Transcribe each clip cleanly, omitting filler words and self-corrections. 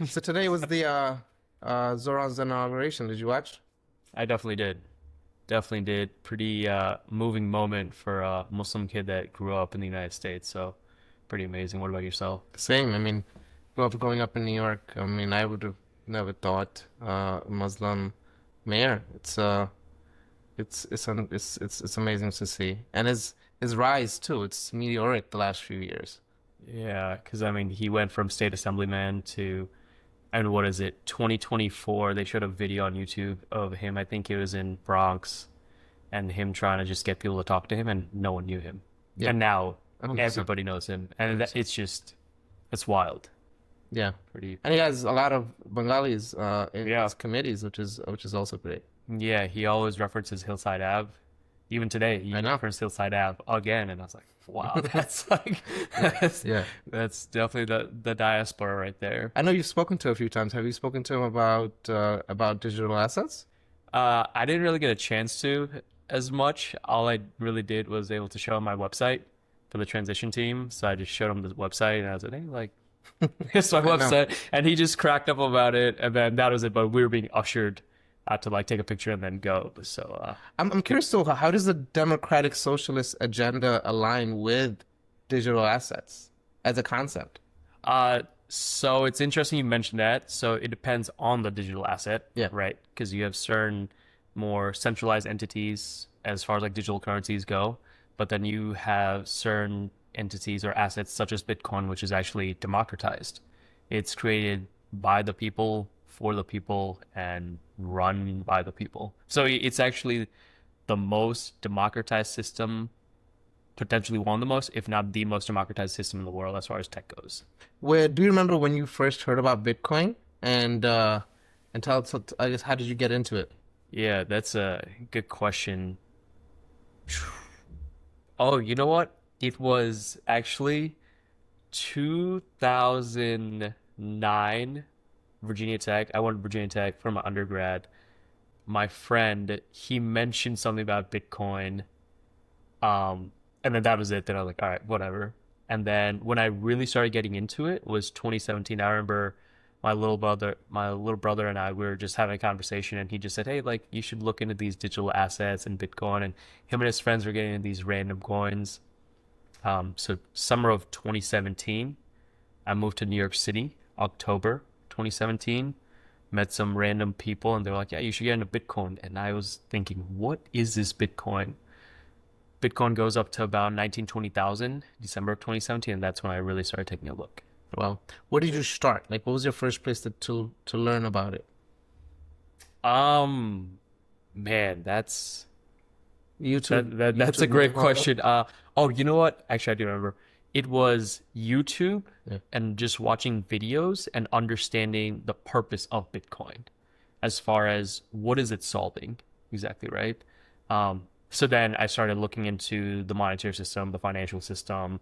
So today was the Zoran's inauguration. Did you watch? I definitely did. Definitely did. Pretty moving moment for a Muslim kid that grew up in the United States. So pretty amazing. What about yourself? Same. I mean, growing up in New York. I mean, I would have never thought Muslim mayor. It's amazing to see, and his rise too. It's meteoric the last few years. Yeah, because I mean, he went from state assemblyman to, and what is it, 2024? They showed a video on YouTube of him. I think it was in Bronx, and him trying to just get people to talk to him, and no one knew him. Yeah, And now 100%. everybody knows him, and it's 100%. just, it's wild. Yeah, Pretty. and he has a lot of Bengalis in Yeah. his committees, which is also great. Yeah, he always references Hillside Ave. Even today, he I know. referenced Hillside Ave again, and I was like, "Wow, that's Yeah, yeah. that's definitely the diaspora right there." I know you've spoken to him a few times. Have you spoken to him about digital assets? I didn't really get a chance to as much. All I really did was able to show him my website for the transition team. So I just showed him the website, and I was like, "Hey, like, here's my I know. website," and he just cracked up about it, and then that was it. But we were being ushered to like take a picture and then go. So I'm curious though, how does the democratic socialist agenda align with digital assets as a concept? So it's interesting you mentioned that. So it depends on the digital asset, Yeah. right? Because you have certain more centralized entities as far as like digital currencies go, but then you have certain entities or assets such as Bitcoin, which is actually democratized. It's created by the people, for the people, and run by the people. So it's actually the most democratized system, potentially one of the most, if not the most democratized system in the world as far as tech goes. Where do you remember when you first heard about Bitcoin and tell us, I guess, how did you get into it? Yeah, that's a good question. Oh, you know what? It was actually 2009, Virginia Tech. I went to Virginia Tech for my undergrad. My friend, he mentioned something about Bitcoin. And then that was it. Then I was like, all right, whatever. And then when I really started getting into it was 2017. I remember my little brother and I, we were just having a conversation, and he just said, "Hey, like you should look into these digital assets and Bitcoin." And him and his friends were getting into these random coins. So summer of 2017, I moved to New York City, October 2017. Met some random people, and they were like, "Yeah, you should get into Bitcoin." And I was thinking, "What is this Bitcoin?" Bitcoin goes up to about 19, 20,000, December of 2017, and that's when I really started taking a look. Well, where did you start? Like, what was your first place to learn about it? Um, Man, YouTube, that's a YouTube great model? question. Oh, you know what? Actually, I do remember. It was YouTube Yeah. and just watching videos and understanding the purpose of Bitcoin as far as what is it solving exactly, right? So then I started looking into the monetary system, the financial system,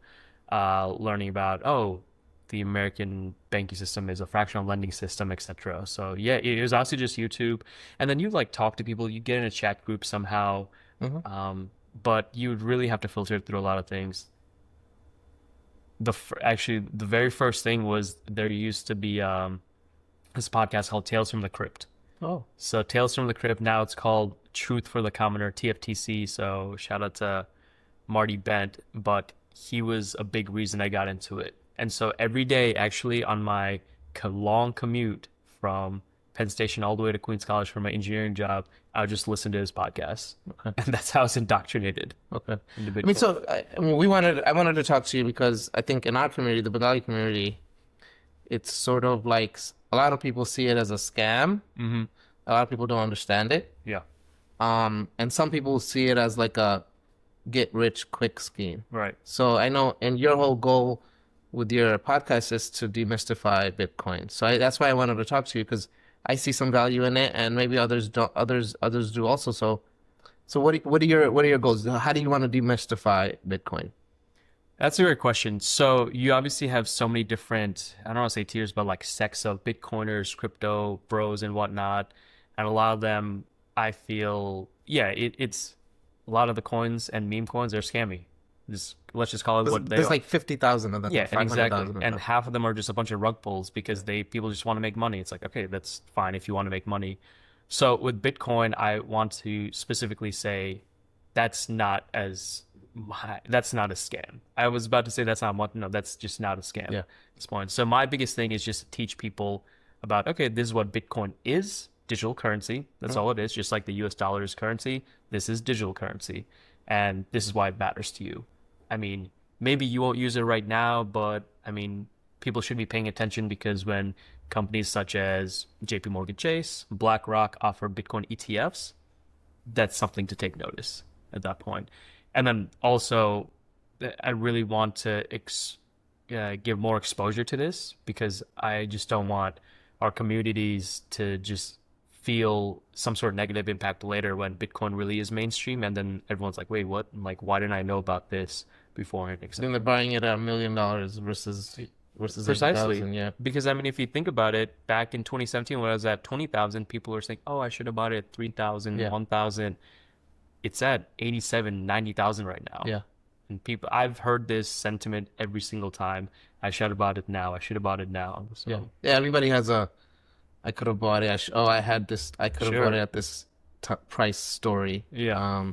learning about, oh, the American banking system is a fractional lending system, etc. So yeah, it was honestly just YouTube, and then you like talk to people, you get in a chat group somehow, Hmm. um, but you would really have to filter through a lot of things. Actually, the very first thing was there used to be this podcast called Tales from the Crypt. Oh, So Tales from the Crypt, now it's called Truth for the Commoner, TFTC. So shout out to Marty Bent, but he was a big reason I got into it. And so every day, actually, on my long commute from Penn Station all the way to Queens College for my engineering job, I would just listen to his podcast, okay. and that's how I was indoctrinated Okay. into I mean, Bitcoin. so I mean, I wanted to talk to you because I think in our community, the Bengali community, it's sort of like a lot of people see it as a scam. Mm-hmm. A lot of people don't understand it. Yeah. And some people see it as like a get rich quick scheme. Right. So I know, and your whole goal with your podcast is to demystify Bitcoin. So that's why I wanted to talk to you because I see some value in it, and maybe others don't. Others do also. So what are your goals? How do you want to demystify Bitcoin? That's a great question. So you obviously have so many different, I don't want to say tiers, but like sects of Bitcoiners, crypto bros, and whatnot. And a lot of them, I feel, yeah, it's a lot of the coins and meme coins are scammy. Just let's just call it what they There's are. like 50,000 of them, Yeah, and exactly. 500,000 of And them. half of them are just a bunch of rug pulls because people just want to make money. It's like, okay, that's fine if you want to make money. So with Bitcoin, I want to specifically say that's not as that's not a scam. I was about to say that's not what no, that's just not a scam Yeah. at this point. So my biggest thing is just to teach people about, okay, this is what Bitcoin is, digital currency. That's all it is, just like the US dollar is currency. This is digital currency. And this is why it matters to you. I mean, maybe you won't use it right now, but I mean, people should be paying attention because when companies such as JP Morgan Chase, BlackRock offer Bitcoin ETFs, that's something to take notice at that point. And then also, I really want to give more exposure to this because I just don't want our communities to just feel some sort of negative impact later when Bitcoin really is mainstream, and then everyone's like, "Wait, what? Like, why didn't I know about this before?" Then they're buying it at $1 million versus Precisely. 80,000. Yeah. Because I mean, if you think about it, back in 2017 when I was at 20,000, people were saying, "Oh, I should have bought it at 3,000, Yeah. 1,000." It's at 87, 90,000 right now. Yeah. And people, I've heard this sentiment every single time. I should have bought it now. I should have bought it now. So, Yeah. Yeah. Everybody has I could have bought it. I had this. I could have Sure. bought it at this price story. Yeah.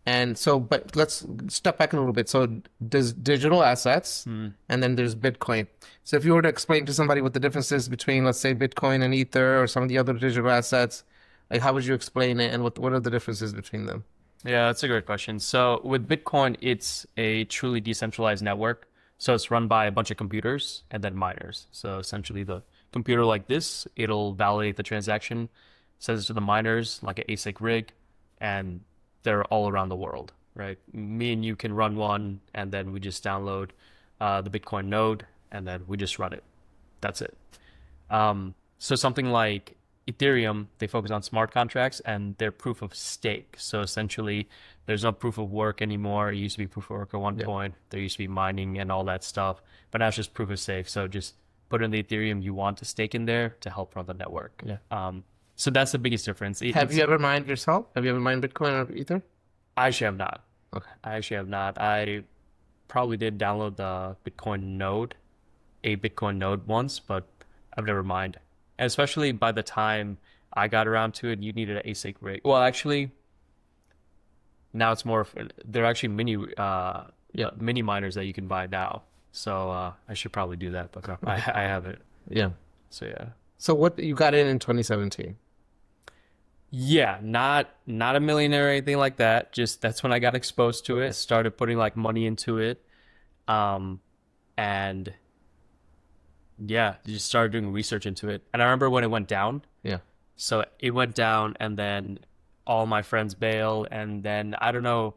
And so, but let's step back a little bit. So there's digital assets, and then there's Bitcoin. So if you were to explain to somebody what the difference is between, let's say, Bitcoin and Ether or some of the other digital assets, like how would you explain it, and what are the differences between them? Yeah, that's a great question. So with Bitcoin, it's a truly decentralized network. So it's run by a bunch of computers and then miners. So essentially the computer like this, it'll validate the transaction, sends it to the miners like an ASIC rig, and they're all around the world, right? Me and you can run one, and then we just download the Bitcoin node, and then we just run it. That's it. So something like Ethereum, they focus on smart contracts and they're proof of stake. So essentially, there's no proof of work anymore. It used to be proof of work at one point. There used to be mining and all that stuff, but now it's just proof of stake. So just put in the Ethereum you want to stake in there to help run the network. Yeah. So that's the biggest difference. Have you ever mined yourself? Have you ever mined Bitcoin or Ether? I actually have not. Okay. I actually have not. I probably did download the a Bitcoin node once, but I've never mined. And especially by the time I got around to it, you needed an ASIC rig. Well, actually, now it's more. They're actually mini miners that you can buy now. So I should probably do that, but I haven't. Yeah. So yeah. So what you got in 2017? Yeah, not a millionaire or anything like that. Just that's when I got exposed to it, started putting like money into it. And yeah, just started doing research into it. And I remember when it went down. Yeah. So it went down and then all my friends bailed, and then I don't know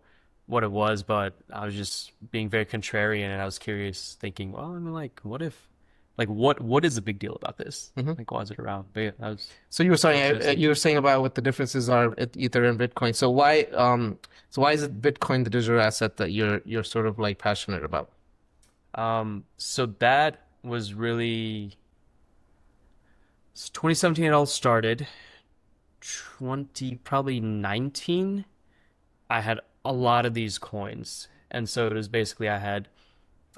what it was, but I was just being very contrarian and I was curious, thinking, well, I mean, like, what if like what is the big deal about this? Like, why is it around? But yeah, that was So you were saying about what the differences are at Ether and Bitcoin. So why is it Bitcoin the digital asset that you're sort of like passionate about? so that was really 2017 it all started. probably 19, I had a lot of these coins. And so it was basically I had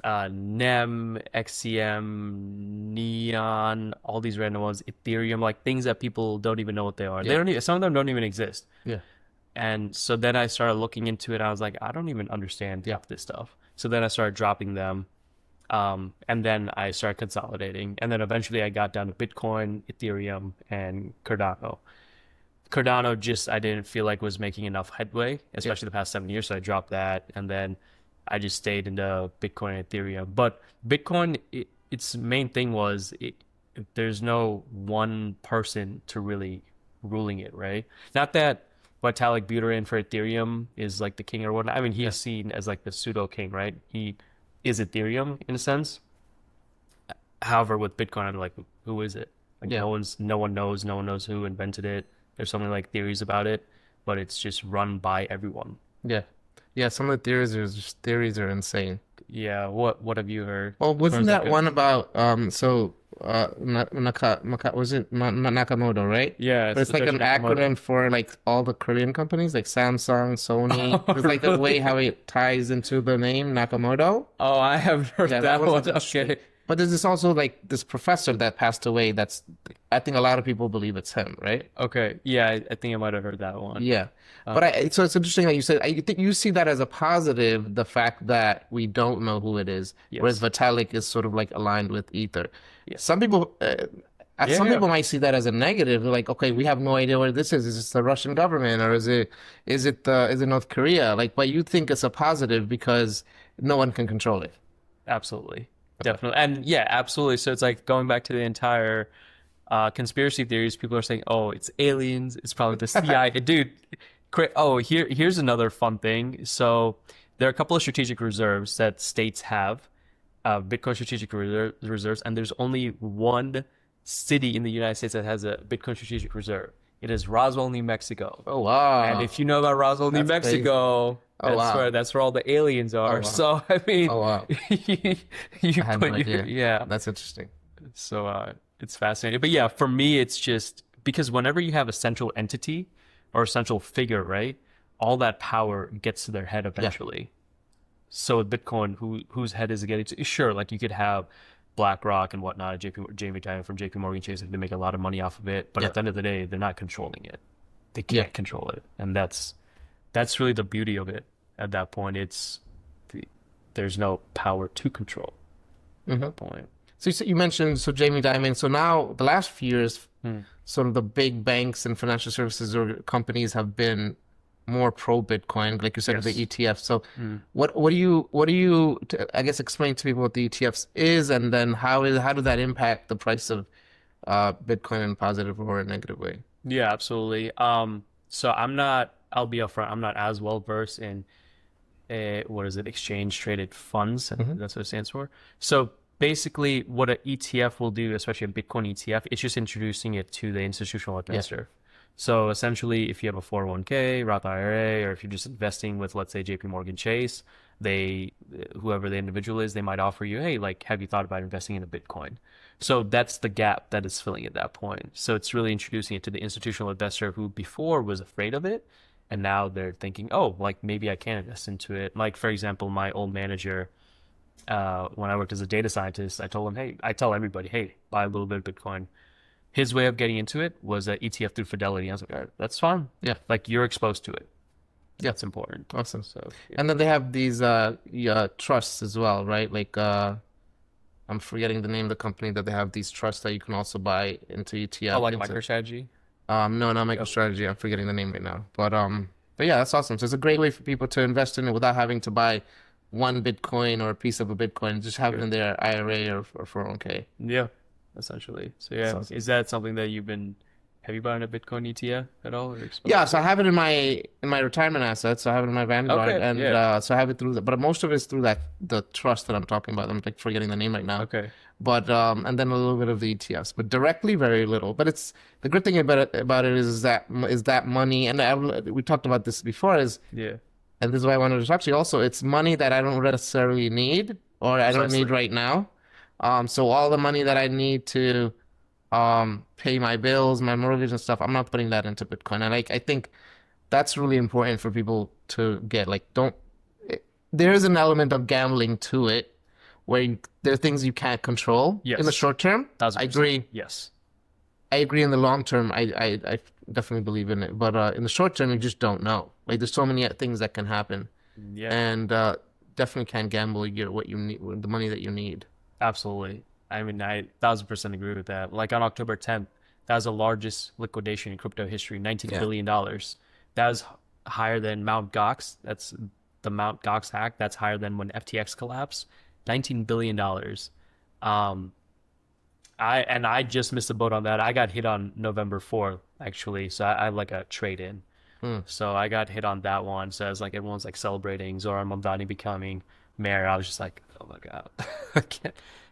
NEM, XCM, Neon, all these random ones, Ethereum, like things that people don't even know what they are. They don't even, some of them don't even exist. Yeah. And so then I started looking into it. I was like, I don't even understand half this stuff. So then I started dropping them. And then I started consolidating. And then eventually I got down to Bitcoin, Ethereum, and Cardano. Cardano just, I didn't feel like was making enough headway, especially the past 7 years. So I dropped that. And then I just stayed into Bitcoin and Ethereum. But Bitcoin, its main thing was there's no one person to really ruling it, right? Not that Vitalik Buterin for Ethereum is like the king or whatnot. I mean, he's seen as like the pseudo king, right? He is Ethereum in a sense. However, with Bitcoin, I'm like, who is it? Like no one knows who invented it. There's so many like theories about it, but it's just run by everyone. Yeah. Yeah, some of the theories are insane. Yeah, what have you heard Well, as far wasn't as that that one goes? about was it Nakamoto, right? Yeah, But it's it's like Satoshi an Nakamoto. acronym for like all the Korean companies, like Samsung, Sony. Oh, It's like the way how really? it ties into the name Nakamoto. Oh, I haven't heard Yeah, that that was one. interesting. Okay. But there's this also like this professor that passed away. That's I think a lot of people believe it's him, right? Okay. Yeah, I think I might have heard that one. Yeah. Uh, But so it's interesting that you said I think you see that as a positive, the fact that we don't know who it is, whereas yes. Vitalik is sort of like aligned with Ether. Yeah. Some people, Yeah, some yeah. people might see that as a negative. They're like, okay, we have no idea what this is. Is this the Russian government or is it North Korea? Like, but you think it's a positive because no one can control it. Absolutely. Okay. Definitely. And yeah, absolutely. So it's like going back to the entire conspiracy theories, people are saying, "Oh, it's aliens. It's probably the CIA." Dude, oh, here's another fun thing. So there are a couple of strategic reserves that states have, Bitcoin strategic reserves, and there's only one city in the United States that has a Bitcoin strategic reserve. It is Roswell, New Mexico. Oh And wow, if you know about Roswell, New that's crazy. Mexico, Oh wow, that's where all the aliens oh are. wow, So I mean, oh wow. you, you I had no put your idea. yeah. That's interesting. So it's fascinating. But yeah, for me, it's just because whenever you have a central entity or a central figure, right, all that power gets to their head Yeah, eventually. So with Bitcoin, whose head is it getting to? Sure, like you could have BlackRock and whatnot, Jamie Dimon from JP Morgan Chase, they make a lot of money off of it. But yeah, at the end of the day, they're not controlling it. They yeah. can't control it, and that's really the beauty of it. At that point, there's no power to control at hmm that point. So you mentioned Jamie Dimon. So now the last few years, Hmm. sort of the big banks and financial services or companies have been more pro Bitcoin, like you said, the Yes. ETF. So Hmm. I guess explain to people what the ETFs is, and then how does that impact the price of Bitcoin in a positive or a negative way? Yeah, absolutely. So I'll be upfront, I'm not as well versed in what is it, exchange traded funds. Hmm. That's what it stands for. So basically, what an ETF will do, especially a Bitcoin ETF, it's just introducing it to the institutional Yeah, investor. So essentially, if you have a 401k, Roth IRA, or if you're just investing with, let's say, JP Morgan Chase, whoever the individual is, they might offer you, hey, like, have you thought about investing in a Bitcoin? So that's the gap that is filling at that point. So it's really introducing it to the institutional investor who before was afraid of it. And now they're thinking, oh, like maybe I can invest into it. Like, for example, my old manager, when I worked as a data scientist, I told him, hey, I tell everybody, hey, buy a little bit of Bitcoin. His way of getting into it was an ETF through Fidelity. I was like, all right, that's fine. yeah, Like you're exposed to it. yeah. That's important. Awesome. So yeah. And then they have these yeah, trusts as well, right? Like I'm forgetting the name of the company that they have these trusts that you can also buy into Oh, ETF like into. MicroStrategy? No, not Yep. MicroStrategy. I'm forgetting the name right now. But yeah, that's awesome. So it's a great way for people to invest in it without having to buy one Bitcoin or a piece of a Bitcoin. Just have it Sure. in their IRA or 401k. Yeah, essentially. So That's yeah, awesome. is that something that have you bought a Bitcoin ETF at all or Yeah, exposed so to I it? have it in my retirement assets. So I have it in my Vanguard, Okay, and yeah. so I have it through that. But most of it's through the trust that I'm talking about. I'm like forgetting the name right now. Okay. But and then a little bit of the ETFs, but directly very little. But it's the good thing about it is that money, and we talked about this before, Yeah, and this is why I wanted to talk to you also. It's money that I don't necessarily need or I don't need precisely. right now. So all the money that I need to pay my bills, my mortgage and stuff, I'm not putting that into Bitcoin. And I think that's really important for people to get. Like, don't. There is an element of gambling to it, where there are things you can't control in the Yes. short term. I 1000%. agree. Yes. I agree in the long term. I definitely believe in it. But in the short term, you just don't know. Like, there's so many things that can happen, Yeah, and definitely can't gamble your what you need, the money that you need. absolutely. I mean, I 1000% agree with that. Like on October 10th, that was the largest liquidation in crypto history, $19 Yeah. billion. That was higher than Mount Gox. That's the Mount Gox hack. That's higher than when FTX collapsed. $19 billion. Um, I just missed the boat on that. I got hit on November 4th, actually. So I have like a trade in. Hmm. So I got hit on that one. So as like everyone's like celebrating Zoran Mamdani becoming mayor, I was just like, oh my God, I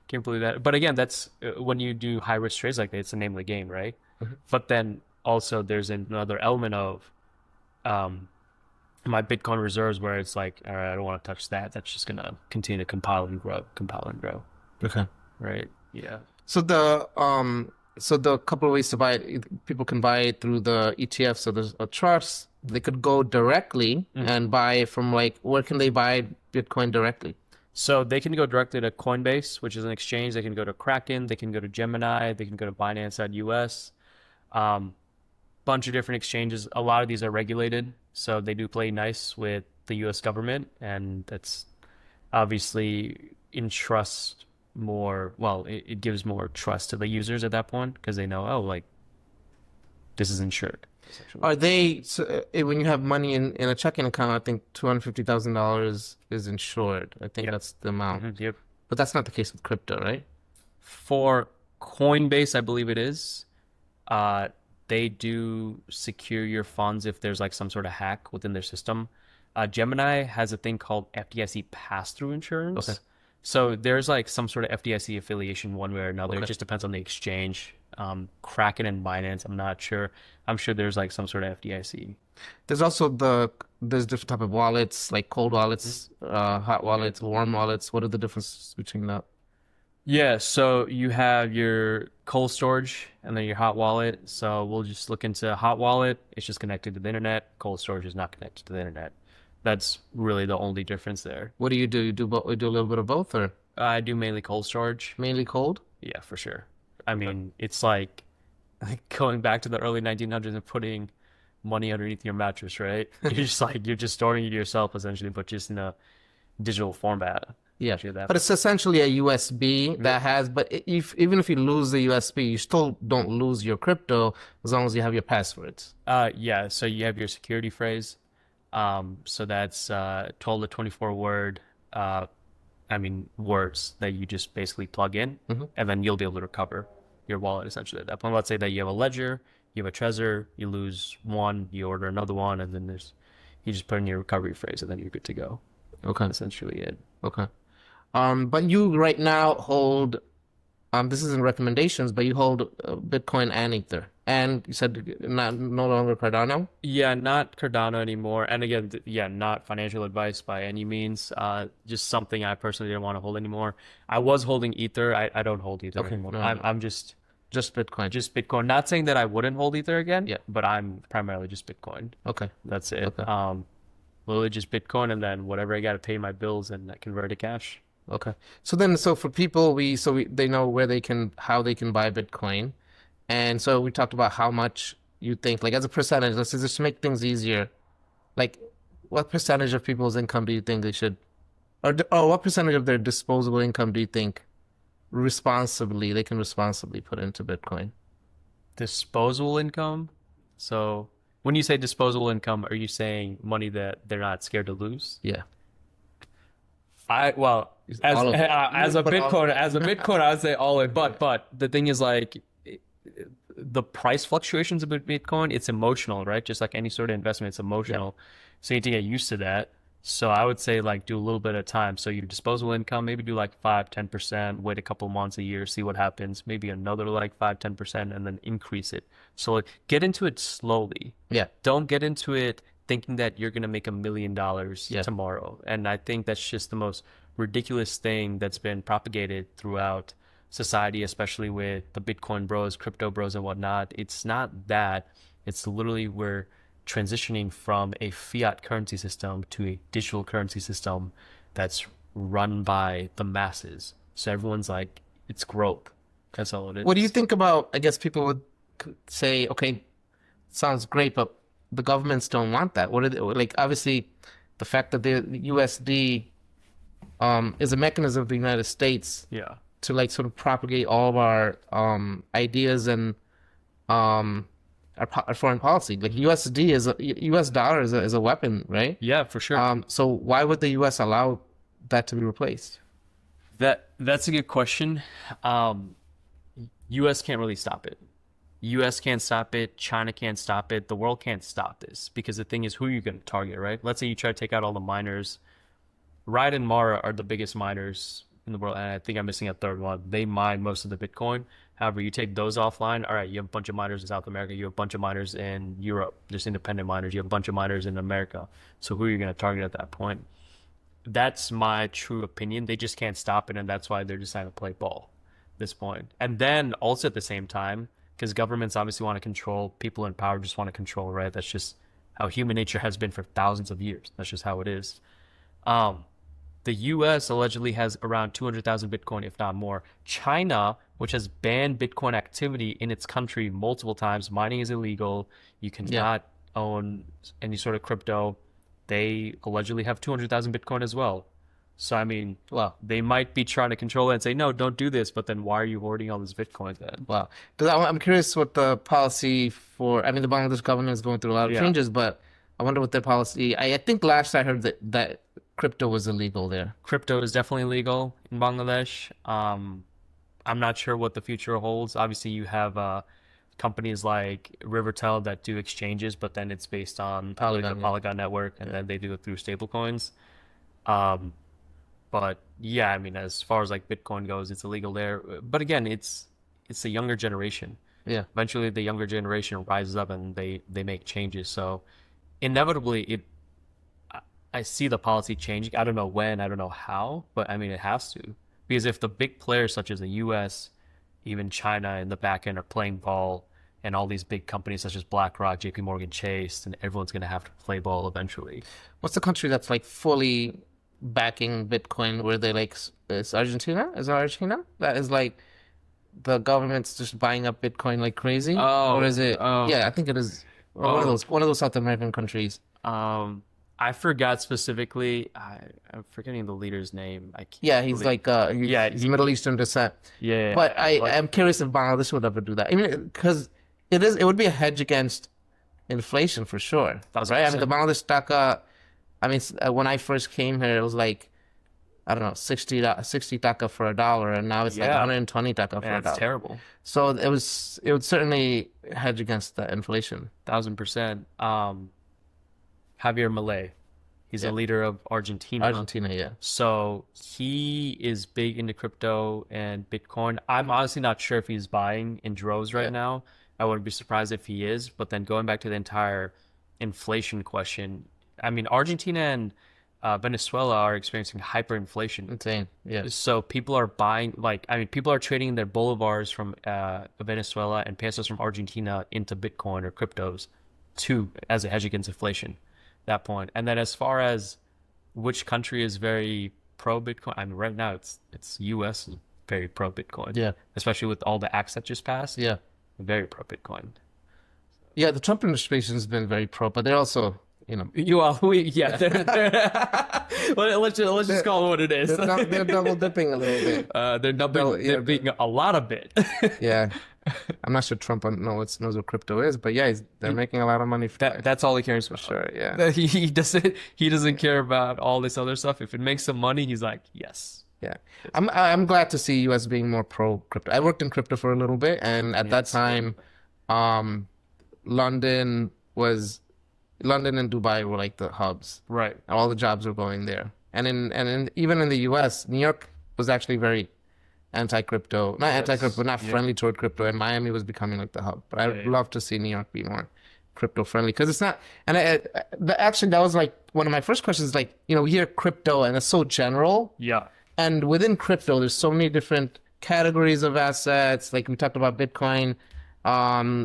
can't believe that. But again, that's when you do high risk trades like that, it's the name of the game, right? Mhm. But then also there's another element of um, my Bitcoin reserves where it's like, all right, I don't want to touch that. That's just gonna continue to compile and grow, Okay. right? Yeah. So the couple of ways to buy it, people can buy it through the ETF. So there's a trust. They could go directly and buy it from like where can they buy Bitcoin directly? So they can go directly to Coinbase, which is an exchange. They can go to Kraken. They can go to Gemini. They can go to Binance.us. Bunch of different exchanges. A lot of these are regulated, so they do play nice with the U.S. government, and that's obviously entrust more. Well, it gives more trust to the users at that point because they know, oh, like this is insured, essentially. Are they so, when you have money in a checking account? I think $250,000 is insured. I think Yep. that's the amount. Yep. But that's not the case with crypto, right? For Coinbase, I believe it is. Uh, they do secure your funds if there's like some sort of hack within their system. Gemini has a thing called FDIC pass-through insurance. Okay. So there's like some sort of FDIC affiliation one way or another. It Okay. just depends on the exchange. Kraken and Binance, I'm not sure. I'm sure there's like some sort of FDIC. There's also there's different type of wallets, like cold wallets, hot wallets, warm wallets. What are the differences between that? Yeah, so you have your cold storage and then your hot wallet. So we'll just look into hot wallet. It's just connected to the internet. Cold storage is not connected to the internet. That's really the only difference there. What do you do? You do both? You do a little bit of both, or I do mainly cold storage. mainly cold? Yeah, for sure. I mean, it's like going back to the early 1900s and putting money underneath your mattress, right? You're just storing it yourself essentially, but just in a digital format. Yeah, Actually, that. but it's essentially a USB that has. But if even if you lose the USB, you still don't lose your crypto as long as you have your passwords. Yeah, so you have your security phrase. So that's 12 to 24 word, words that you just basically plug in, and then you'll be able to recover your wallet essentially at that point. Let's say that you have a ledger, you have a Trezor, you lose one, you order another one, and then you just put in your recovery phrase, and then you're good to go. Okay. Essentially it. Okay. But you right now hold, this isn't recommendations, but you hold Bitcoin and Ether, and you said no longer Cardano. Yeah, not Cardano anymore. And again, yeah, not financial advice by any means. Just something I personally didn't want to hold anymore. I was holding Ether. I don't hold Ether Okay, anymore. no, I'm no. I'm just Just Bitcoin. Not saying that I wouldn't hold Ether again, Yeah. but I'm primarily just Bitcoin. Okay. That's it. Okay. Literally just Bitcoin, and then whatever I got to pay my bills and I convert to cash. Okay. So for people, they know how they can buy Bitcoin, and so we talked about how much you think, like as a percentage. Let's say just to make things easier, like what percentage of people's income do you think they should, or what percentage of their disposable income do you think they can responsibly put into Bitcoin? Disposable income. So when you say disposable income, are you saying money that they're not scared to lose? Yeah. Well, All of it. as a But all- Bitcoin, I would say all in. But the thing is, like, the price fluctuations of Bitcoin, it's emotional, right? Just like any sort of investment, it's emotional. So you need to get used to that. So I would say like do a little bit at a time. So your disposable income, maybe do like 5-10%, wait a couple months, a year, see what happens. Maybe another like 5-10%, and then increase it. So like, get into it slowly. Yeah. Don't get into it thinking that you're gonna make $1 million Yeah. tomorrow. And I think that's just the most ridiculous thing that's been propagated throughout society, especially with the Bitcoin bros, crypto bros, and whatnot. It's not that. It's literally we're transitioning from a fiat currency system to a digital currency system that's run by the masses. So everyone's like, it's growth. That's all it is. What do you think about? I guess people would say, okay, sounds great, but the governments don't want that. What are they, like? Obviously, the fact that the USD is a mechanism of the United States Yeah. to like sort of propagate all of our ideas and our foreign policy. Like USD US dollar is a weapon, right? Yeah, for sure. So why would the US allow that to be replaced? That's a good question. US can't really stop it. US can't stop it. China can't stop it. The world can't stop this because the thing is, who are you going to target, right? Let's say you try to take out all the miners. Riot and Mara are the biggest miners in the world, and I think I'm missing a third one. They mine most of the Bitcoin. However, you take those offline, all right, you have a bunch of miners in South America, you have a bunch of miners in Europe, just independent miners, you have a bunch of miners in America. So who are you going to target at that point? That's my true opinion. They just can't stop it, and that's why they're deciding to play ball at this point. And then also at the same time, because governments obviously want to control, people in power just want to control, right? That's just how human nature has been for thousands of years. That's just how it is. Um, the US allegedly has around 200,000 Bitcoin, if not more. China, which has banned Bitcoin activity in its country multiple times, mining is illegal. You Yeah. cannot own any sort of crypto. They allegedly have 200,000 Bitcoin as well. So, I mean, Wow. they might be trying to control it and say, no, don't do this. But then why are you hoarding all this Bitcoin then? Wow. Because I'm curious what the policy for, I mean, the Bangladesh government is going through a lot of Yeah. changes, but I wonder what their policy, I think last I heard that crypto was illegal there. Crypto is definitely legal in Bangladesh. I'm not sure what the future holds. Obviously, you have companies like Rivertel that do exchanges, but then it's based on like, Polygon, the yeah. Polygon network, and then they do it through stablecoins. Um, but yeah, I mean, as far as like Bitcoin goes, it's illegal there. But again, it's the younger generation. Yeah. Eventually, the younger generation rises up and they make changes. So inevitably, I see the policy changing. I don't know when, I don't know how, but I mean, it has to. Because if the big players such as the US, even China in the back end are playing ball, and all these big companies such as BlackRock, JP Morgan Chase, and everyone's going to have to play ball eventually. What's the country that's like fully backing Bitcoin where they like, it's Argentina? Is it Argentina? That is like the government's just buying up Bitcoin like crazy? Oh, Or is it, oh, yeah, I think it is or oh. one of those South American countries. I forgot specifically. I'm forgetting the leader's name. I can't Yeah, he's believe. like Yeah, he's Middle Eastern descent. yeah. But I Like, am curious if Bangladesh would ever do that. I mean, because it would be a hedge against inflation for sure, thousand right? I mean, the percent. Bangladesh taka. I mean, when I first came here, it was like I don't know, 60 taka for a dollar, and now it's like Yeah, 120 taka for man, a it's dollar. terrible. So it would certainly hedge against the inflation. 1000%. Javier Milei, he's a Yeah, leader of Argentina. Argentina, yeah, So he is big into crypto and Bitcoin. I'm honestly not sure if he's buying in droves right yeah, now. I wouldn't be surprised if he is. But then going back to the entire inflation question, I mean, Argentina and Venezuela are experiencing hyperinflation. insane, yeah, So people are buying, like, I mean, people are trading their bolivars from Venezuela and pesos from Argentina into Bitcoin or cryptos to as a hedge against inflation. That point. And then as far as which country is very pro Bitcoin, I mean, right now it's US is very pro Bitcoin, yeah, especially with all the acts that just passed. yeah, Very pro Bitcoin. yeah. The Trump administration has been very pro, but they're also, you know, You are, yeah. Let's just they're, call it what it is. they're double dipping a little bit. They're Double, dumping, yeah, they're being a lot of it. yeah. I'm not sure Trump knows what crypto is, but yeah, they're making a lot of money That's all he cares for about. sure. Yeah, That he doesn't care about all this other stuff. If it makes some money, he's like, yes. yeah. I'm glad to see US being more pro crypto. I worked in crypto for a little bit, and at that Yes. time, um, London was London and Dubai were like the hubs. Right. All the jobs were going there, even in the US, New York was actually very anti-crypto, not anti-crypto, Yes. not Yeah. friendly toward crypto, and Miami was becoming like the hub. But Yeah, I'd yeah. love to see New York be more crypto friendly because it's not. And actually, that was like one of my first questions. Like, you know, we hear crypto and it's so general, Yeah. and within crypto, there's so many different categories of assets. Like we talked about Bitcoin,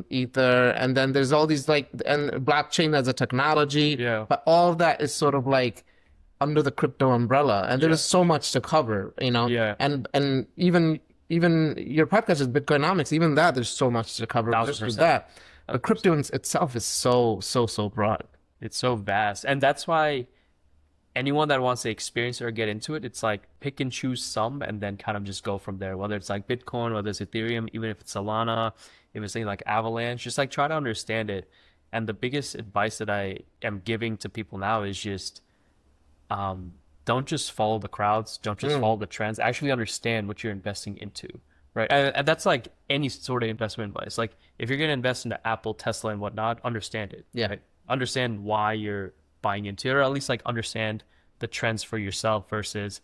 Ether, and then there's all these like and blockchain as a technology. Yeah. But all of that is sort of like under the crypto umbrella, and Yeah. there's so much to cover, you know. Yeah. And even your podcast is Bitcoinomics. Even that, there's so much to cover just with 1000%. that. But crypto in itself is so broad. It's so vast. And that's why anyone that wants to experience it or get into it, it's like pick and choose some and then kind of just go from there. Whether it's like Bitcoin, whether it's Ethereum, even if it's Solana, if it's something like Avalanche, just like try to understand it. And the biggest advice that I am giving to people now is just don't just follow the crowds, don't just follow the trends. Actually understand what you're investing into, right? And that's like any sort of investment advice. Like if you're going to invest into Apple, Tesla, and whatnot, understand it. Yeah. Right? Understand why you're buying into it, or at least like understand the trends for yourself versus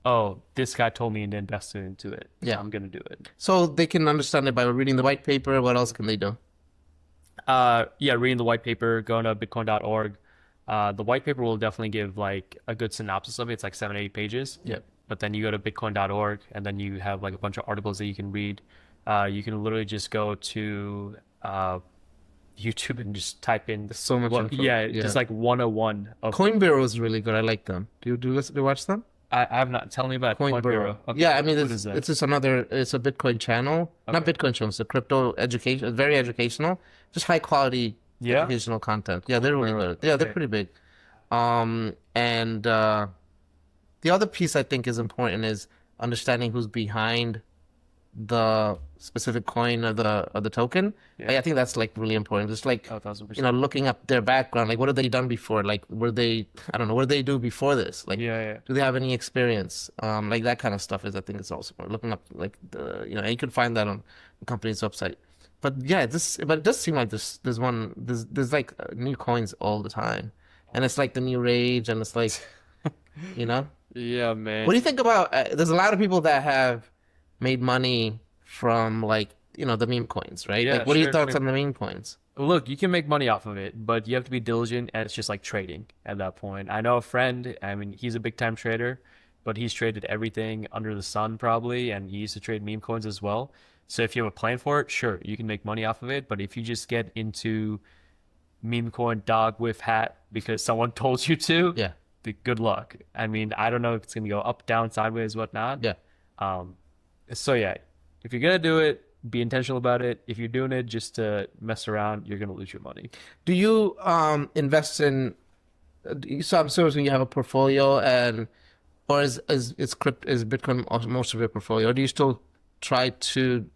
oh, this guy told me to invest into it, so Yeah. I'm gonna do it. So they can understand it by reading the white paper. What else can they do? Yeah, reading the white paper, going to bitcoin.org. The white paper will definitely give like a good synopsis of it. It's like 7 8 pages. Yeah. But then you go to bitcoin.org and then you have like a bunch of articles that you can read. You can literally just go to YouTube and just type in So much what, info. yeah, Yeah. just like 101 of. Coin Bureau is really good. I like them. Do you watch them? I have not. Tell me about Coin Coin Bureau. Bureau. Okay, Yeah, I mean what is that? it's just another it's a Bitcoin channel. Not Okay. Bitcoin channel, it's a crypto education. It's very educational. Just high quality Yeah. educational content. Yeah, they're really yeah, they're Okay. pretty big. And the other piece I think is important is understanding who's behind the specific coin or the token. Yeah. I think that's like really important. Just like Oh, 1000%. looking up their background, like what have they done before? Like were they I don't know, what did they do before this? Like Yeah, yeah. do they have any experience? Like that kind of stuff is I think it's also looking up like and you can find that on the company's website. But yeah, but it does seem like there's like new coins all the time. And it's like the new rage and it's like, you know. Yeah, What man. do you think about there's a lot of people that have made money from like, the meme coins, right? Yeah, Like what are your sure. thoughts on the meme coins? Look, you can make money off of it, but you have to be diligent, and it's just like trading at that point. I know a friend, I mean, he's a big time trader, but he's traded everything under the sun probably, and he used to trade meme coins as well. So if you have a plan for it, sure, you can make money off of it, but if you just get into meme coin dog with hat because someone told you to, Yeah. good luck. I mean, I don't know if it's gonna go up, down, sideways, whatnot. Yeah. Um, so yeah, if you're gonna do it, be intentional about it. If you're doing it just to mess around, you're gonna lose your money. Do you invest in so I'm assuming you have a portfolio and or is Bitcoin most of your portfolio or do you still try to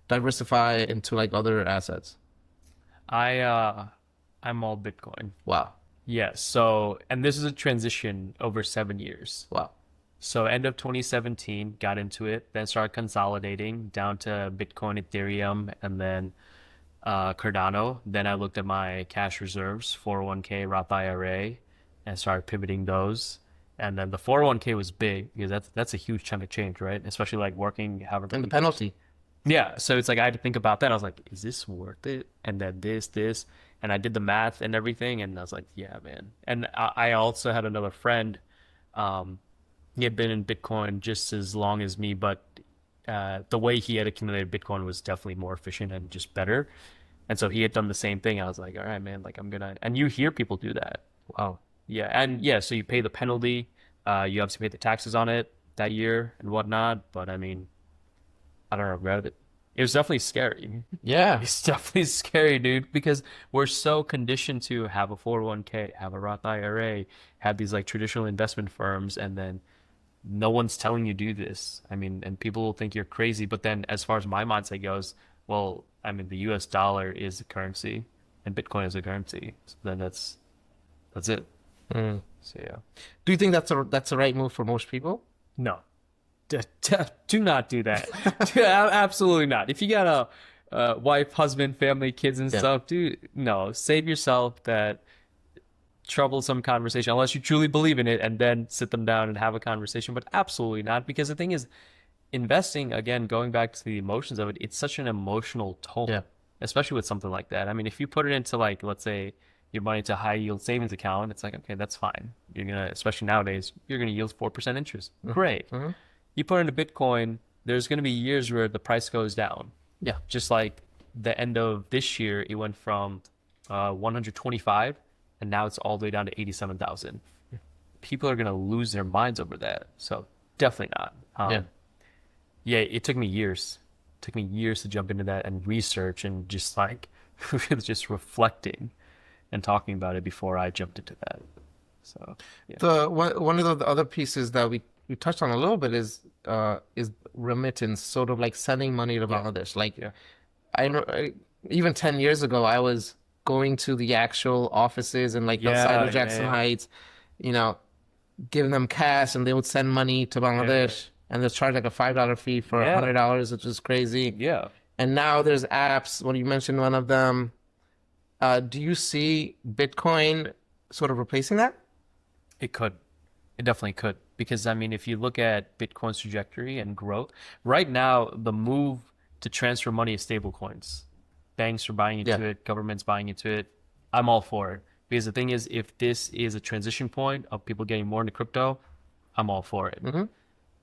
diversify into like other assets? I I'm all Bitcoin. Wow. Yes. So, and this is a transition over 7 years. Wow. So end of 2017, got into it, then started consolidating down to Bitcoin, Ethereum, and then Cardano. Then I looked at my cash reserves, 401k, Roth IRA, and started pivoting those. And then the 401k was big because that's a huge chunk of change, right? Especially like working however And the many. penalty. Yeah, so it's like I had to think about that. I was like, is this worth it? And then this, and I did the math and everything, and I was like, yeah, man. And I also had another friend. Um, he had been in Bitcoin just as long as me, but the way he had accumulated Bitcoin was definitely more efficient and just better. And so he had done the same thing. I was like, all right, man, like I'm gonna. And you hear people do that. Wow. Yeah, and yeah, so you pay the penalty. You obviously pay the taxes on it that year and whatnot. But I mean, I don't regret it. It was definitely scary. Yeah. It's definitely scary, dude, because we're so conditioned to have a 401k, have a Roth IRA, have these like traditional investment firms, and then no one's telling you do this. I mean, and people will think you're crazy. But then, as far as my mindset goes, well, I mean, the U.S. dollar is a currency, and Bitcoin is a currency. So then that's it. Mm. So yeah, Do you think that's the right move for most people? no, do not do that. Absolutely not. If you got a wife, husband, family, kids, and Yeah. stuff, dude, no, save yourself that troublesome conversation unless you truly believe in it, and then sit them down and have a conversation. But absolutely not, because the thing is, investing, again, going back to the emotions of it, it's such an emotional toll, Yeah. especially with something like that. I mean, if you put it into, like, let's say your money to a high yield savings account, it's like, okay, that's fine. You're gonna, especially nowadays, you're gonna yield 4% interest. Great. Hmm. You put into Bitcoin, there's gonna be years where the price goes down. Yeah. Just like the end of this year, it went from 125, and now it's all the way down to 87,000. People are gonna lose their minds over that. So definitely not. Yeah. Yeah, it took me years. It took me years to jump into that and research and just like just reflecting and talking about it before I jumped into that. So yeah. The one of the other pieces that we touched on a little bit is remittance, sort of like sending money to Bangladesh. Like Yeah. I know even 10 years ago, I was going to the actual offices and like outside Yeah, of Jackson yeah. Heights, you know, giving them cash and they would send money to Bangladesh and they'll charge like a $5 fee for Yeah. $100, which is crazy. Yeah. And now there's apps. When you mentioned one of them, do you see Bitcoin sort of replacing that? It could. It definitely could. Because, I mean, if you look at Bitcoin's trajectory and growth, right now, the move to transfer money is stable coins. Banks are buying Yeah. into it, government's buying into it. I'm all for it. Because the thing is, if this is a transition point of people getting more into crypto, I'm all for it. Hmm.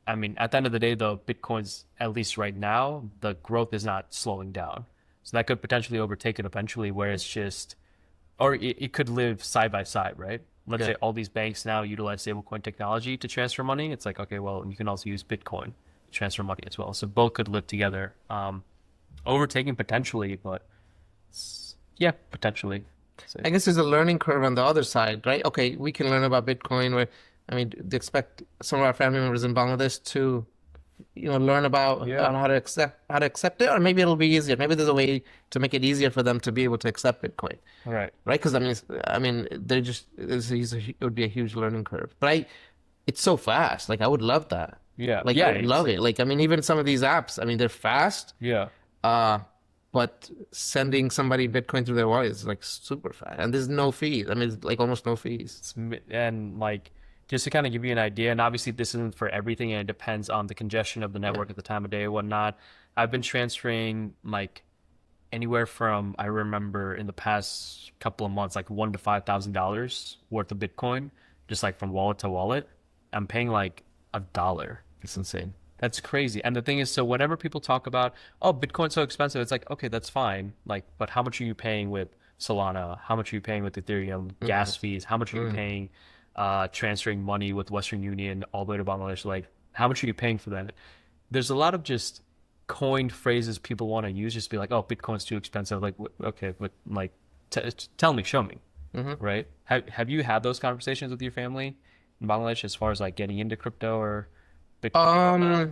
I mean, at the end of the day, though, Bitcoin's, at least right now, the growth is not slowing down. So that could potentially overtake it eventually, where it's just, or it could live side by side, right? Let's Yeah. say all these banks now utilize stablecoin technology to transfer money. It's like, okay, well, you can also use Bitcoin to transfer money as well. So both could live together. Overtaking potentially, but yeah, potentially. So, I guess there's a learning curve on the other side, right? Okay, we can learn about Bitcoin where, I mean, they expect some of our family members in Bangladesh to, learn about yeah. how to accept it, or maybe it'll be easier. Maybe there's a way to make it easier for them to be able to accept Bitcoin, All right. right? Because they're just it would be a huge learning curve. But it's so fast. Like I would love that. Yeah. Like Yeah. I would love it. Like I mean, even some of these apps, I mean, they're fast. Yeah. Uh, but sending somebody Bitcoin through their wallet is like super fast, and there's no fees. I mean, it's like almost no fees. And like just to kind of give you an idea, and obviously this isn't for everything, and it depends on the congestion of the Yeah. network at the time of day or whatnot. I've been transferring like anywhere from, I remember in the past couple of months, like $1,000 to $5,000 worth of Bitcoin, just like from wallet to wallet. I'm paying like $1. It's insane. That's crazy. And the thing is, so whenever people talk about, oh, Bitcoin's so expensive, it's like, okay, that's fine. Like, but how much are you paying with Solana? How much are you paying with Ethereum, gas fees? How much are you paying transferring money with Western Union all the way to Bangladesh? Like, how much are you paying for that? There's a lot of just coined phrases people want to use, just be like, oh, Bitcoin's too expensive. Like, okay, but like, tell me, show me, right? Have you had those conversations with your family in Bangladesh as far as like getting into crypto or Bitcoin or whatnot?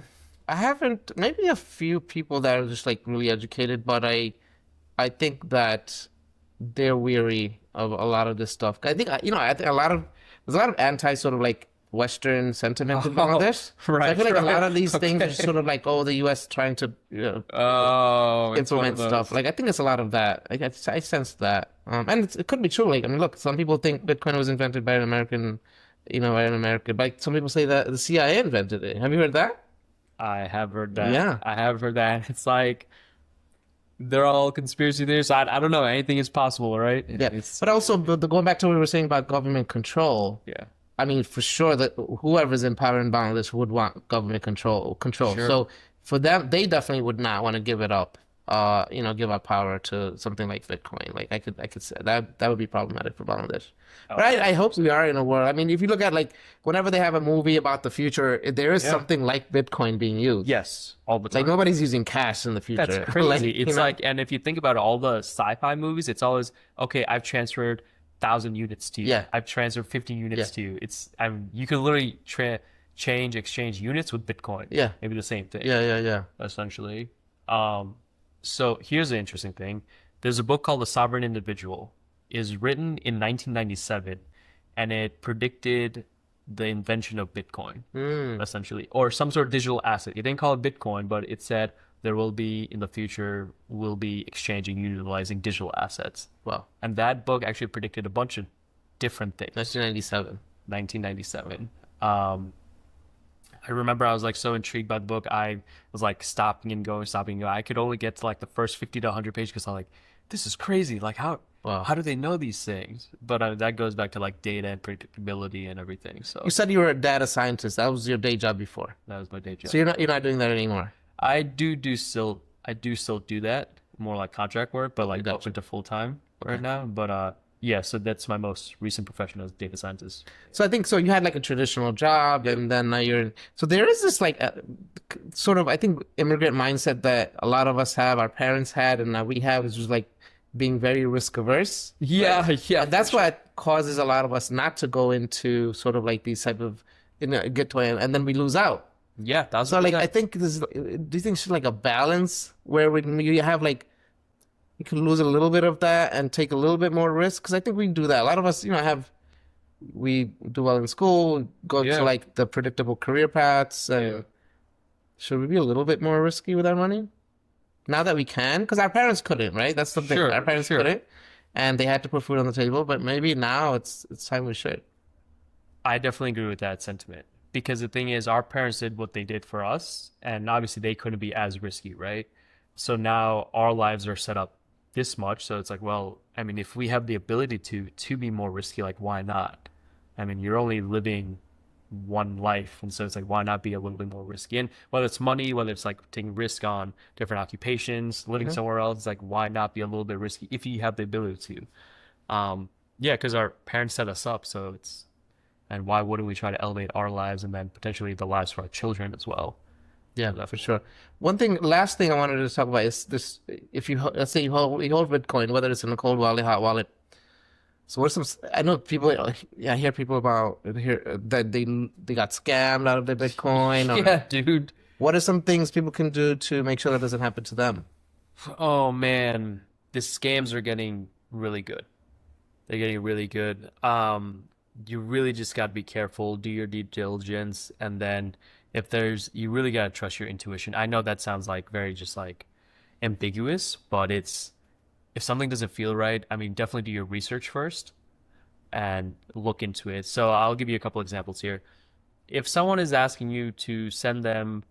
I haven't. Maybe a few people that are just like really educated, but I think that they're weary of a lot of this stuff. I think I think there's a lot of anti sort of like Western sentiment in Bangladesh. So I Right, feel like a lot right. of these things are Okay. sort of like, oh, the U.S. trying to Oh, it's one of implement stuff. those. Like I think it's a lot of that. I sense that, and it could be true. Like I mean, look, some people think Bitcoin was invented by an American, by an American. But some people say that the CIA invented it. Have you heard that? I have heard that. Yeah. I have heard that. It's like they're all conspiracy theories. I don't know. Anything is possible, right? Yeah, It's but also going back to what we were saying about government control. yeah. I mean, for sure that whoever's in power in Bangladesh would want government control. Control. Sure. So for them, they definitely would not want to give it up. Give up power to something like Bitcoin. Like I could say that would be problematic for Bangladesh. But I hope we are in a world. I mean, if you look at like whenever they have a movie about the future, there is Yeah. something like Bitcoin being used. Yes, all the Like time. nobody's using cash in the future. That's crazy. Like, It's like, and if you think about all the sci-fi movies, it's always okay. I've transferred 1,000 units to you. Yeah. I've transferred 50 units Yeah. to you. You can literally exchange units with Bitcoin. Yeah. Maybe the same thing. yeah. Essentially. So here's the interesting thing. There's a book called The Sovereign Individual. It was written in 1997, and it predicted the invention of Bitcoin, essentially, or some sort of digital asset. It didn't call it Bitcoin, but it said there will be in the future will be exchanging, utilizing digital assets. Wow. And that book actually predicted a bunch of different things. 1997. 1997. I remember I was like so intrigued by the book. I was like stopping and going, stopping and going. I could only get to like the first 50 to 100 pages because I'm like, this is crazy. Like Wow. how do they know these things? But that goes back to like data and predictability and everything. So You said you were a data scientist. That was your day job before. that was my day job. So you're not doing that anymore. I do still do that, more like contract work, but like Gotcha. open to full time right now. But yeah, so that's my most recent profession as data scientist. So I think so. You had like a traditional job, and then now so there is this like sort of I think immigrant mindset that a lot of us have, our parents had, and now we have is just like being very risk averse. Yeah, yeah. And that's why it causes a lot of us not to go into sort of like these type of get to it, and then we lose out. Yeah, that's So like I think this. Do you think it's like a balance where you have like you can lose a little bit of that and take a little bit more risk? Because I think we do that. A lot of us, we do well in school, go Yeah. to like the predictable career paths. And Yeah. should we be a little bit more risky with our money now that we can? Because our parents couldn't, right? That's the thing. Sure, Our parents sure. couldn't, and they had to put food on the table. But maybe now it's time we should. I definitely agree with that sentiment because the thing is, our parents did what they did for us, and obviously they couldn't be as risky, right? So now our lives are set up this much, so it's like, well, I mean, if we have the ability to be more risky, like why not? I mean, you're only living one life, and so it's like, why not be a little bit more risky? And whether it's money, whether it's like taking risk on different occupations, living Mhm. somewhere else, it's like, why not be a little bit risky if you have the ability to? Yeah, because our parents set us up, so it's and why wouldn't we try to elevate our lives and then potentially the lives for our children as well? Yeah, So for definitely. sure. One thing, last thing I wanted to talk about is this: if let's say you hold Bitcoin, whether it's in a cold wallet, hot wallet. So what are some? I know people. Yeah, I hear people about here that they got scammed out of their Bitcoin. Or Yeah, dude. what are some things people can do to make sure that doesn't happen to them? Oh man, the scams are getting really good. They're getting really good. You really just got to be careful, do your due diligence, and then if there's, you really got to trust your intuition. I know that sounds like very just like ambiguous, but it's if something doesn't feel right, I mean, definitely do your research first and look into it. So I'll give you a couple examples here. If someone is asking you to send them,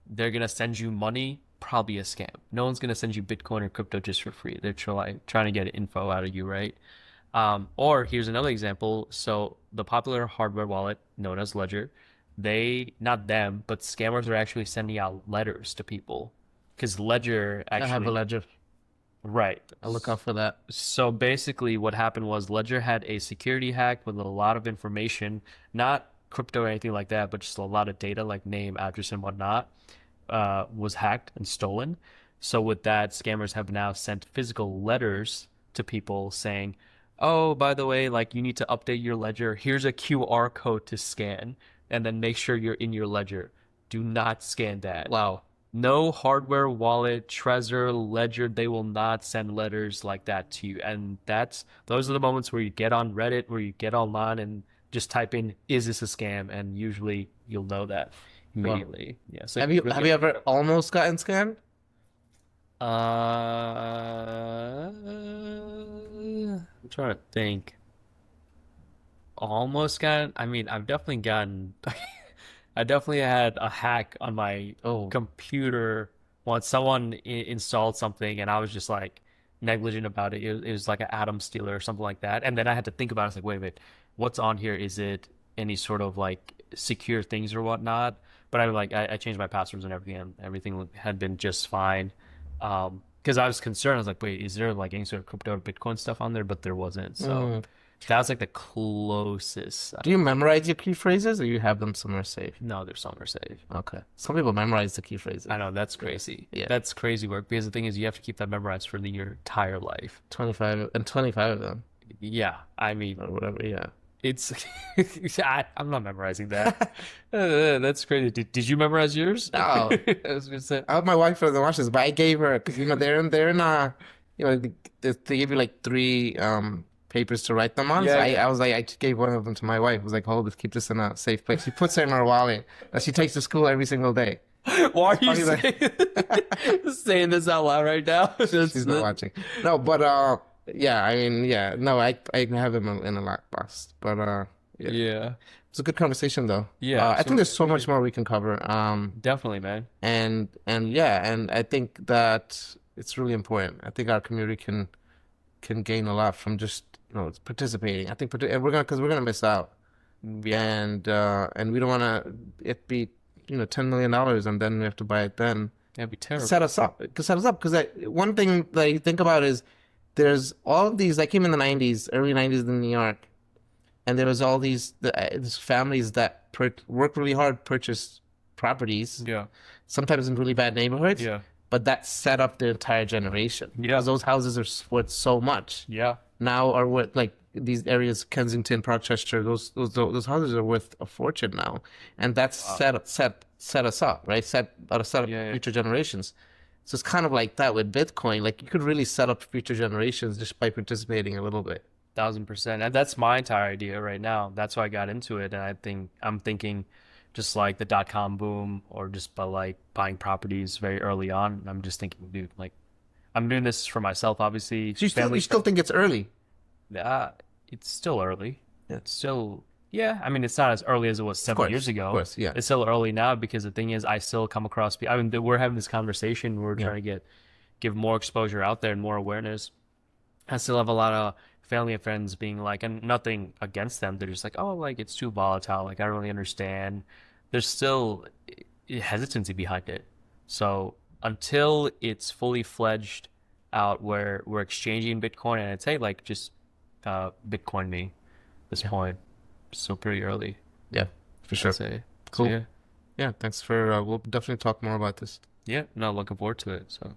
they're gonna send you money, probably a scam. No one's gonna send you Bitcoin or crypto just for free. They're trying to get info out of you, right? Or here's another example. So the popular hardware wallet known as Ledger, they, not them, but scammers are actually sending out letters to people because Ledger I have a actually, ledger. right. I'll look out for that. So basically, what happened was Ledger had a security hack with a lot of information, not crypto or anything like that, but just a lot of data like name, address, and whatnot, was hacked and stolen. So with that, scammers have now sent physical letters to people saying, "Oh, by the way, like you need to update your ledger. Here's a QR code to scan, and then make sure you're in your ledger. Do not scan that." Wow. No hardware wallet, Trezor, Ledger, they will not send letters like that to you. And those are the moments where you get on Reddit, where you get online and just type in, is this a scam? And usually you'll know that Well, immediately. Yeah. So really have you get ever almost gotten scammed? I'm trying to think. Almost got, I mean, I've definitely gotten, I definitely had a hack on my Oh, computer once someone installed something and I was just like negligent about it. It was like an atom stealer or something like that. And then I had to think about it. It's like, wait a minute, what's on here? Is it any sort of like secure things or whatnot? But I like, I changed my passwords and everything, and everything had been just fine. Because I was concerned. I was like, wait, is there like any sort of crypto or Bitcoin stuff on there? But there wasn't. So mm. that was like the closest. Do you memorize your key phrases or you have them somewhere safe? No, there's somewhere safe. Okay. Some people memorize the key phrases. I know that's crazy. Yeah. That's crazy work because the thing is, you have to keep that memorized for your entire life. 25 of them Yeah, I mean, or whatever. Yeah. it's. I'm not memorizing that. That's crazy. Did you memorize yours? No, I was gonna say. I have my wife for the watches, but I gave her because they're in they give you like three papers to write them on. So Yeah, I was like I just gave one of them to my wife. I was like, hold this, keep this in a safe place. She puts it in her wallet that she takes to school every single day. yeah. Why are you Funny saying this out loud right now? she's not watching. No, but yeah, I mean, yeah, no, I have them in a lockbox, but yeah, Yeah, it's a good conversation though. yeah, I think absolutely. there's so much more we can cover. Definitely, man. And yeah, and I think that it's really important. I think our community can gain a lot from just participating. I think and we're gonna miss out, Yeah, and we don't want to it be $10 million and then we have to buy it then. that'd be terrible. Set us up because one thing that you think about is there's all of these. I came in the early 90s in New York, and there was all these families that work really hard, purchase properties, Yeah, sometimes in really bad neighborhoods, yeah, but that set up the entire generation yeah, because those houses are worth so much yeah. now, are worth like these areas, Kensington, Rochester, those houses are worth a fortune now, and that's Wow. set us up, right? Set up Yeah, yeah. future generations. So it's kind of like that with Bitcoin. Like you could really set up future generations just by participating a little bit. 1000%. And that's my entire idea right now. That's why I got into it. And I'm thinking just like the dot-com boom or just by like buying properties very early on. I'm just thinking, dude, like I'm doing this for myself, obviously. So you still think it's early? Yeah, it's still early. Yeah. It's still Yeah, I mean, it's not as early as it was Of 7 years course, of ago. course, yeah, It's still early now because the thing is, I still come across. I mean, we're having this conversation. We're yeah, trying to give more exposure out there and more awareness. I still have a lot of family and friends being like, and nothing against them. They're just like, oh, like it's too volatile. Like I don't really understand. There's still hesitancy behind it. So until it's fully fledged out where we're exchanging Bitcoin, and I'd say like just Bitcoin me at this yeah, point, still pretty early, yeah, for I'd sure. say. So Cool. yeah, Yeah, thanks for. We'll definitely talk more about this. yeah, no, looking forward to it. So.